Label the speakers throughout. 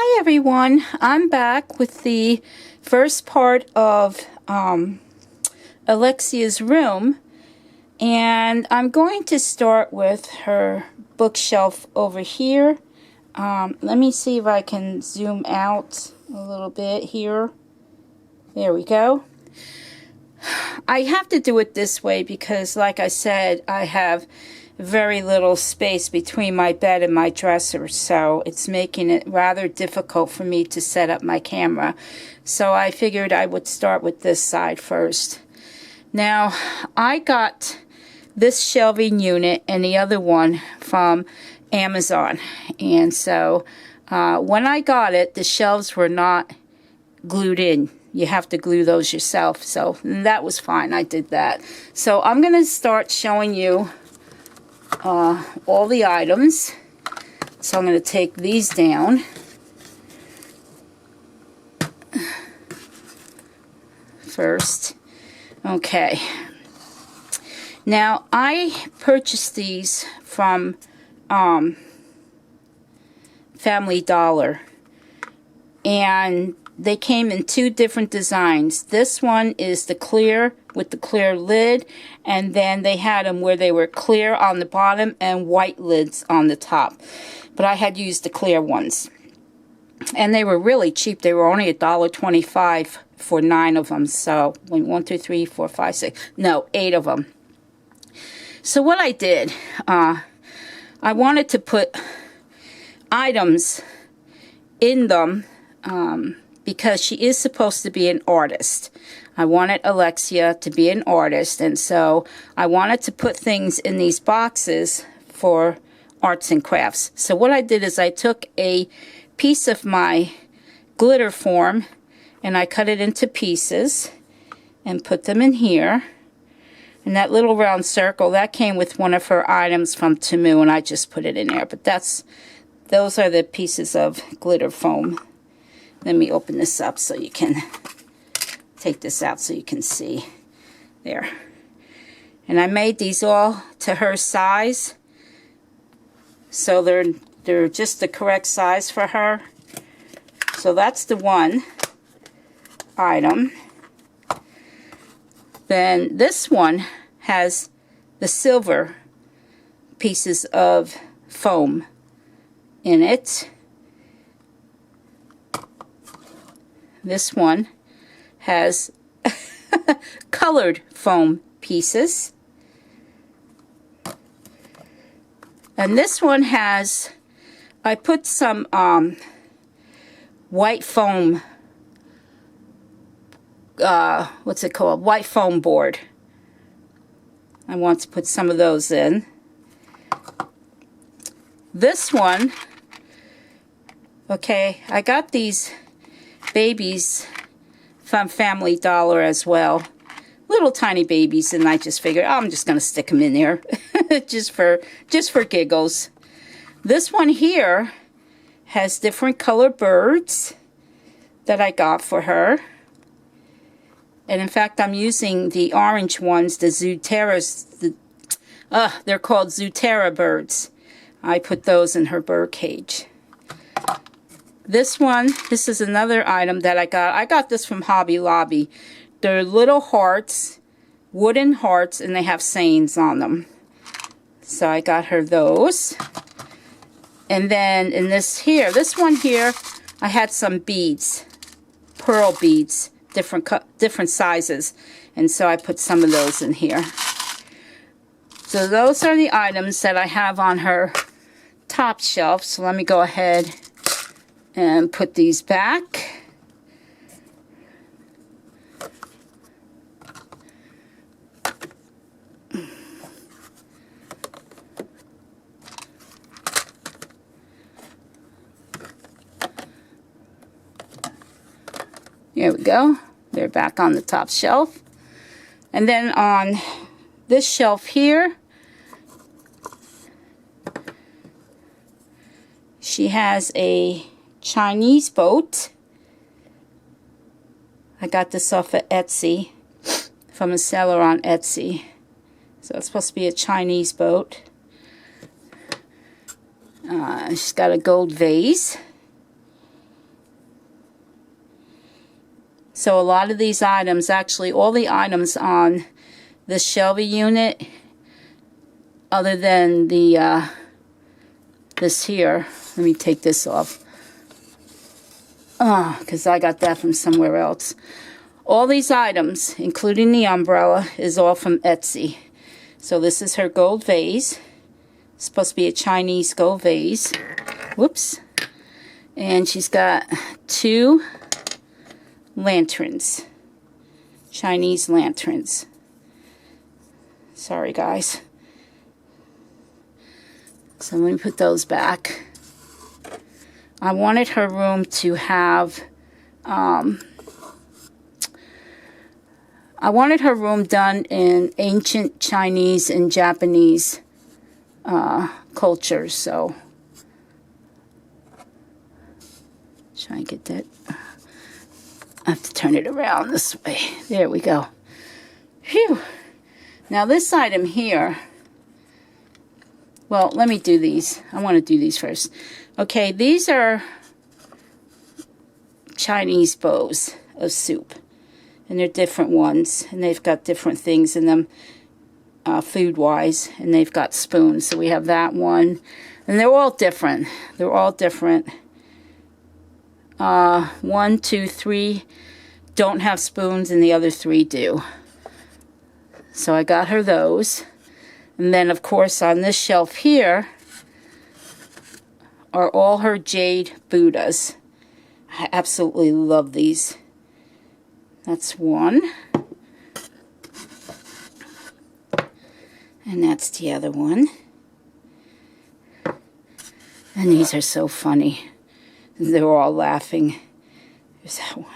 Speaker 1: Hi everyone, I'm back with the first part of Alexia's room, and I'm going to start with her bookshelf over here. Let me see if I can zoom out a little bit here. There we go. I have to do it this way because, like I said, I have very little space between my bed and my dresser, so it's making it rather difficult for me to set up my camera. So I figured I would start with this side first. Now, I got this shelving unit and the other one from Amazon, and so when I got it, the shelves were not glued in. You have to glue those yourself, so that was fine. I did that. So I'm going to start showing you all the items. So I'm going to take these down. First. Okay. Now, I purchased these from Family Dollar, and they came in two different designs. This one is the clear with the clear lid, and then they had them where they were clear on the bottom and white lids on the top. But I had used the clear ones. And they were really cheap. They were only $1.25 for 9 of them. So, 1, 2, 3, 4, 5, 6. No, 8 of them. So what I did, I wanted to put items in them because she is supposed to be an artist. I wanted Alexia to be an artist, and so I wanted to put things in these boxes for arts and crafts. So what I did is I took a piece of my glitter form and I cut it into pieces and put them in here. And that little round circle, that came with one of her items from Temu, and I just put it in there. But those are the pieces of glitter foam. Let me open this up so you can take this out so you can see. There. And I made these all to her size. So they're just the correct size for her. So that's the one item. Then this one has the silver pieces of foam in it. This one has colored foam pieces. And this one has, I put some white foam, what's it called? White foam board. I want to put some of those in. This one, okay, I got these babies from Family Dollar as well. Little tiny babies, and I just figured, oh, I'm just going to stick them in there just for giggles. This one here has different color birds that I got for her. And in fact, I'm using the orange ones, the Zooteras. They're called Zootera birds. I put those in her bird cage. This one, this is another item that I got. I got this from Hobby Lobby. They're little hearts, wooden hearts, and they have sayings on them. So I got her those. And then in this one here, I had some beads, pearl beads, different sizes. And so I put some of those in here. So those are the items that I have on her top shelf. So let me go ahead and put these back. There we go. They're back on the top shelf. And then on this shelf here, she has a Chinese boat. I got this off of Etsy, from a seller on Etsy. So it's supposed to be a Chinese boat. She's got a gold vase. So a lot of these items, actually all the items on this Shelby unit, other than the this here, let me take this off, because I got that from somewhere else. All these items, including the umbrella, is all from Etsy. So this is her gold vase. It's supposed to be a Chinese gold vase. Whoops. And she's got 2 lanterns. Chinese lanterns. Sorry, guys. So let me put those back. I wanted her room to have, I wanted her room done in ancient Chinese and Japanese cultures, so try and get that. I have to turn it around this way. There we go. Phew. Now this item here, well, let me do these. I want to do these first. Okay, these are Chinese bowls of soup. And they're different ones. And they've got different things in them food-wise. And they've got spoons. So we have that one. And they're all different. They're all different. 1, 2, 3 don't have spoons and the other 3 do. So I got her those. And then, of course, on this shelf here are all her jade Buddhas. I absolutely love these. That's one. And that's the other one. And these are so funny. They're all laughing. There's that one.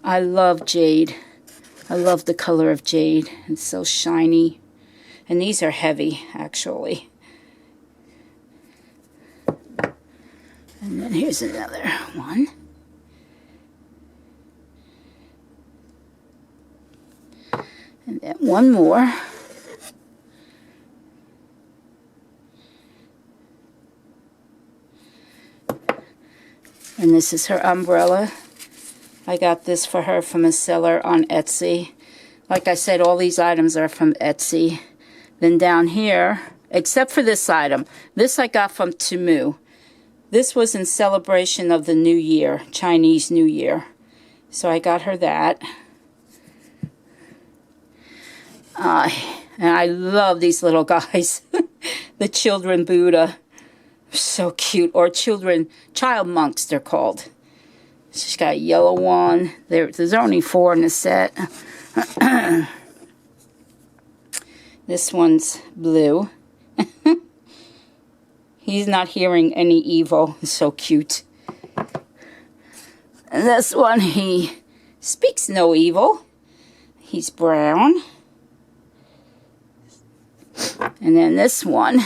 Speaker 1: I love jade. I love the color of jade. It's so shiny. And these are heavy, actually. And then here's another one. And then one more. And this is her umbrella. I got this for her from a seller on Etsy. Like I said, all these items are from Etsy. Then down here, except for this item, this I got from Temu. This was in celebration of the New Year, Chinese New Year. So I got her that. And I love these little guys. The children Buddha. So cute. Or child monks they're called. She's got a yellow one. There's only 4 in the set. This one's blue. He's not hearing any evil. He's so cute. And this one, he speaks no evil. He's brown. And then this one,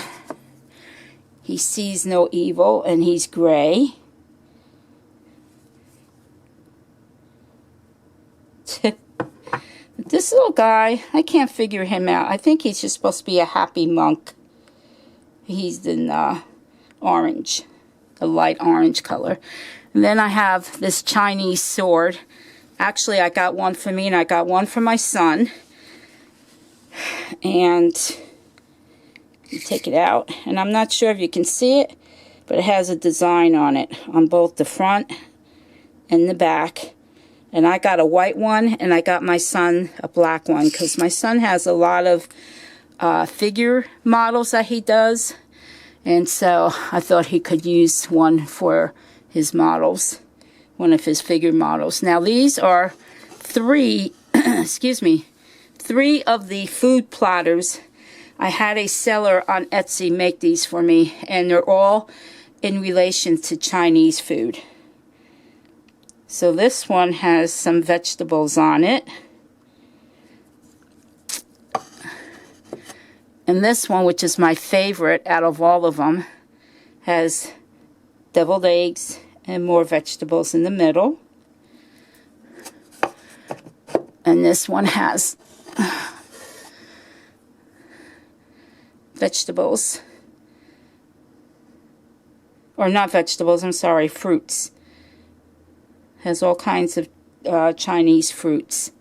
Speaker 1: he sees no evil, and he's gray. This little guy, I can't figure him out. I think he's just supposed to be a happy monk. He's in orange, a light orange color. And then I have this Chinese sword. Actually, I got one for me and I got one for my son. And you take it out, and I'm not sure if you can see it, but it has a design on it on both the front and the back. And I got a white one, and I got my son a black one, because my son has a lot of figure models that he does. And so I thought he could use one for his models, one of his figure models. Now these are 3, excuse me, 3 of the food platters. I had a seller on Etsy make these for me, and they're all in relation to Chinese food. So this one has some vegetables on it. And this one, which is my favorite out of all of them, has deviled eggs and more vegetables in the middle. And this one has vegetables. Or not vegetables, I'm sorry, fruits. Has all kinds of Chinese fruits.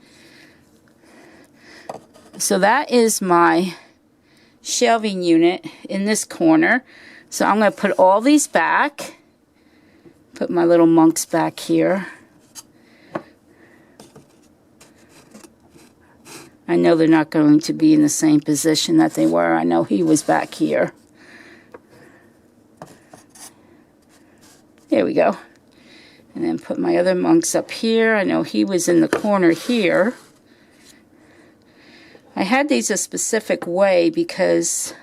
Speaker 1: So that is my shelving unit in this corner. So I'm going to put all these back. Put my little monks back here. I know they're not going to be in the same position that they were. I know he was back here. There we go. And then put my other monks up here. I know he was in the corner here. I had these a specific way because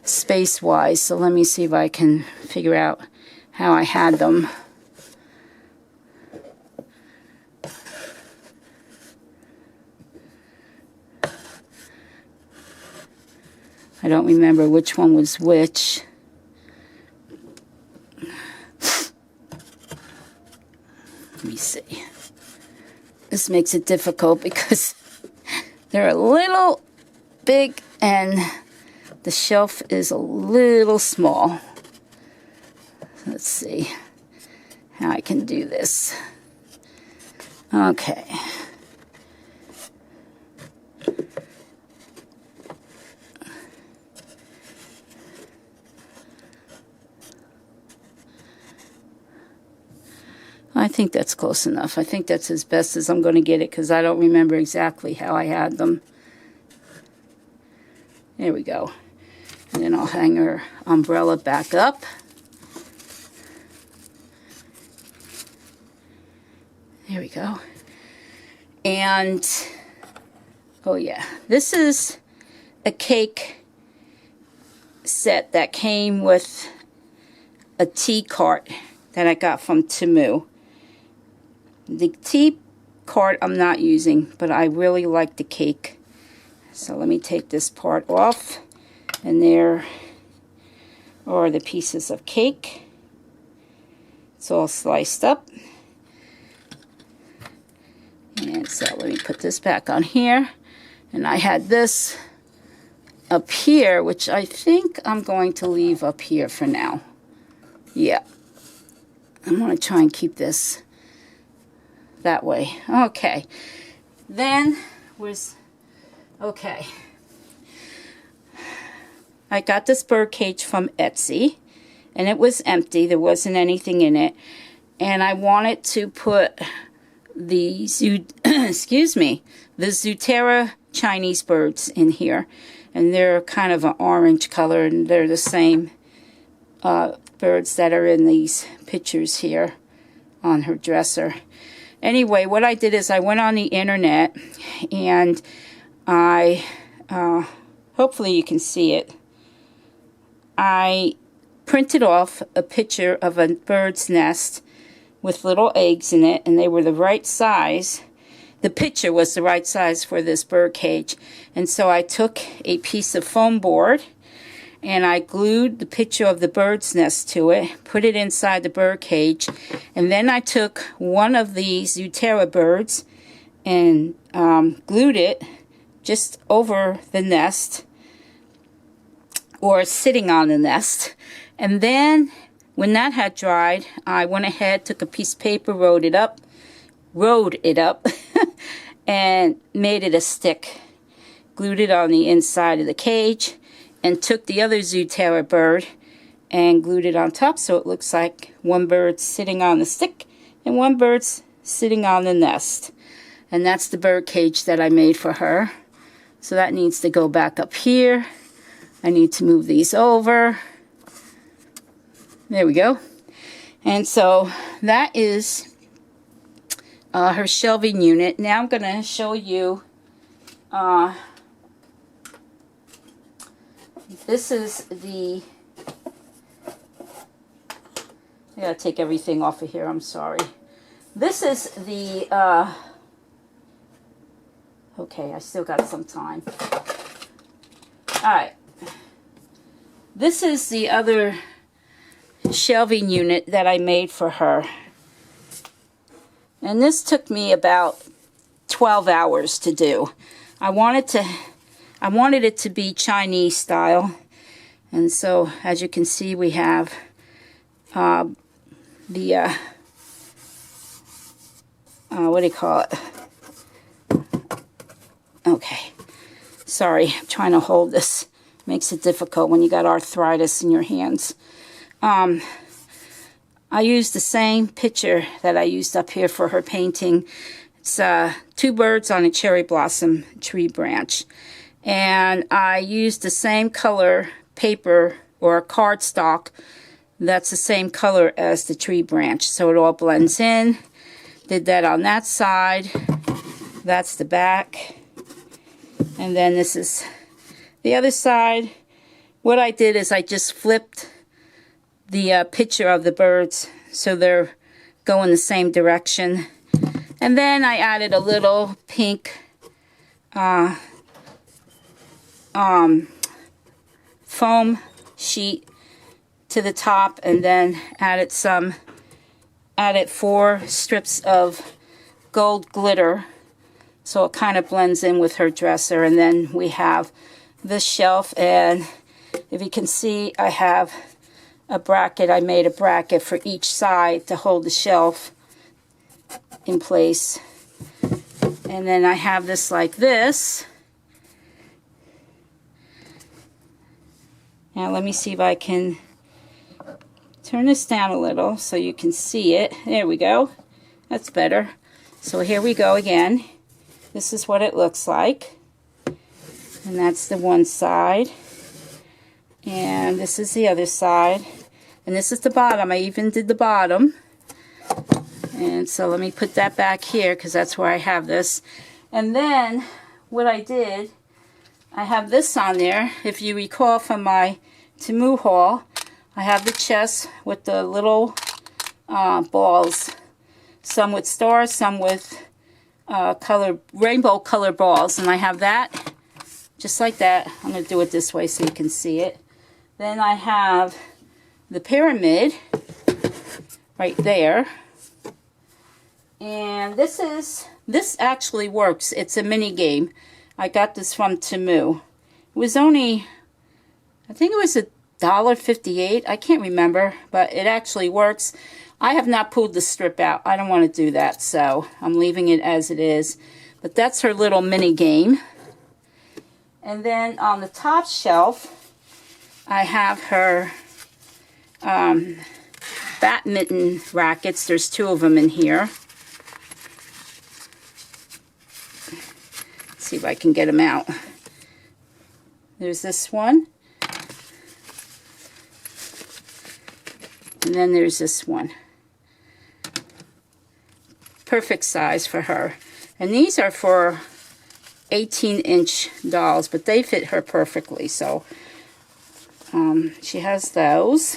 Speaker 1: space-wise. So let me see if I can figure out how I had them. I don't remember which one was which. Let me see. This makes it difficult because they're a little big and the shelf is a little small. Let's see how I can do this. Okay. I think that's close enough. I think that's as best as I'm going to get it because I don't remember exactly how I had them. There we go. And then I'll hang her umbrella back up. There we go. And, oh yeah, this is a cake set that came with a tea cart that I got from Temu. The tea cart I'm not using, but I really like the cake. So let me take this part off. And there are the pieces of cake. It's all sliced up. And so let me put this back on here. And I had this up here, which I think I'm going to leave up here for now. Yeah. I'm going to try and keep this that way. Okay. Then was okay. I got this bird cage from Etsy and it was empty. There wasn't anything in it. And I wanted to put the excuse me, the Zoothera Chinese birds in here. And they're kind of an orange color and they're the same birds that are in these pictures here on her dresser. Anyway, what I did is I went on the internet and I, hopefully you can see it, I printed off a picture of a bird's nest with little eggs in it, and they were the right size. The picture was the right size for this bird cage. And so I took a piece of foam board and I glued the picture of the bird's nest to it, put it inside the bird cage, and then I took one of the Zoothera birds and glued it just over the nest, or sitting on the nest. And then when that had dried, I went ahead, took a piece of paper, wrote it up, and made it a stick. Glued it on the inside of the cage, and took the other Zoothera bird and glued it on top so it looks like one bird sitting on the stick and one bird's sitting on the nest. And that's the bird cage that I made for her. So that needs to go back up here. I need to move these over. There we go. And so that is her shelving unit. Now I'm going to show you this is the, I gotta take everything off of here, I'm sorry. This is the, okay, I still got some time. Alright. This is the other shelving unit that I made for her. And this took me about 12 hours to do. I wanted it to be Chinese style. And so, as you can see, we have the what do you call it? Okay. Sorry, I'm trying to hold this. Makes it difficult when you got arthritis in your hands. I used the same picture that I used up here for her painting. It's two birds on a cherry blossom tree branch. And I used the same color paper or cardstock that's the same color as the tree branch. So it all blends in. Did that on that side. That's the back. And then this is the other side. What I did is I just flipped the picture of the birds so they're going the same direction. And then I added a little pink foam sheet to the top, and then added 4 strips of gold glitter so it kind of blends in with her dresser. And then we have this shelf, and if you can see, I have a bracket. I made a bracket for each side to hold the shelf in place. And then I have this like this. Now let me see if I can turn this down a little so you can see it. There we go. That's better. So here we go again. This is what it looks like. And that's the one side. And this is the other side. And this is the bottom. I even did the bottom. And so let me put that back here because that's where I have this. And then what I did, I have this on there. If you recall from my Temu haul, I have the chest with the little balls. Some with stars, some with rainbow color balls. And I have that just like that. I'm going to do it this way so you can see it. Then I have the pyramid right there. And this actually works. It's a mini game. I got this from Temu. It was only, I think it was $1.58. I can't remember, but it actually works. I have not pulled the strip out. I don't want to do that, so I'm leaving it as it is. But that's her little mini game. And then on the top shelf, I have her badminton rackets. There's 2 of them in here. Let's see if I can get them out. There's this one. And then there's this one. Perfect size for her. And these are for 18-inch dolls, but they fit her perfectly. So she has those.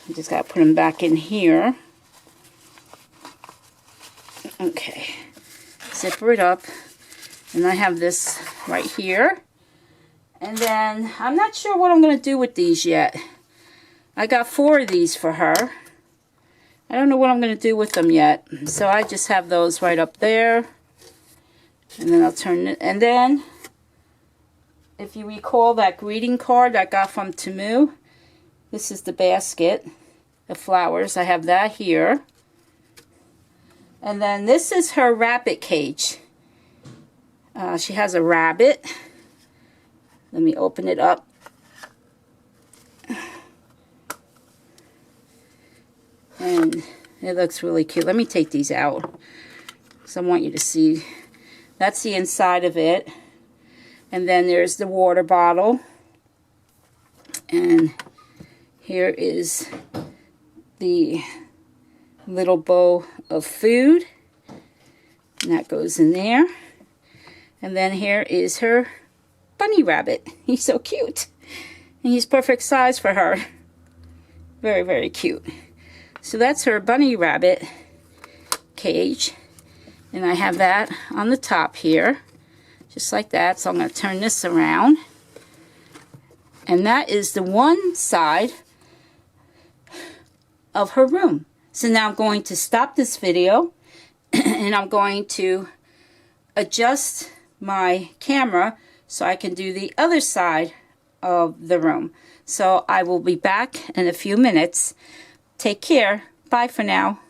Speaker 1: I just got to put them back in here. Okay. Zipper it up. And I have this right here. And then I'm not sure what I'm going to do with these yet. I got 4 of these for her. I don't know what I'm going to do with them yet. So I just have those right up there. And then I'll turn it. And then, if you recall that greeting card I got from Temu, this is the basket of flowers. I have that here. And then this is her rabbit cage. She has a rabbit. Let me open it up. And it looks really cute. Let me take these out because I want you to see. That's the inside of it. And then there's the water bottle. And here is the little bowl of food. And that goes in there. And then here is her bunny rabbit. He's so cute. And he's perfect size for her. Very, very cute. So that's her bunny rabbit cage. And I have that on the top here. Just like that. So I'm going to turn this around. And that is the one side of her room. So now I'm going to stop this video. And I'm going to adjust my camera so I can do the other side of the room. So I will be back in a few minutes. Take care. Bye for now.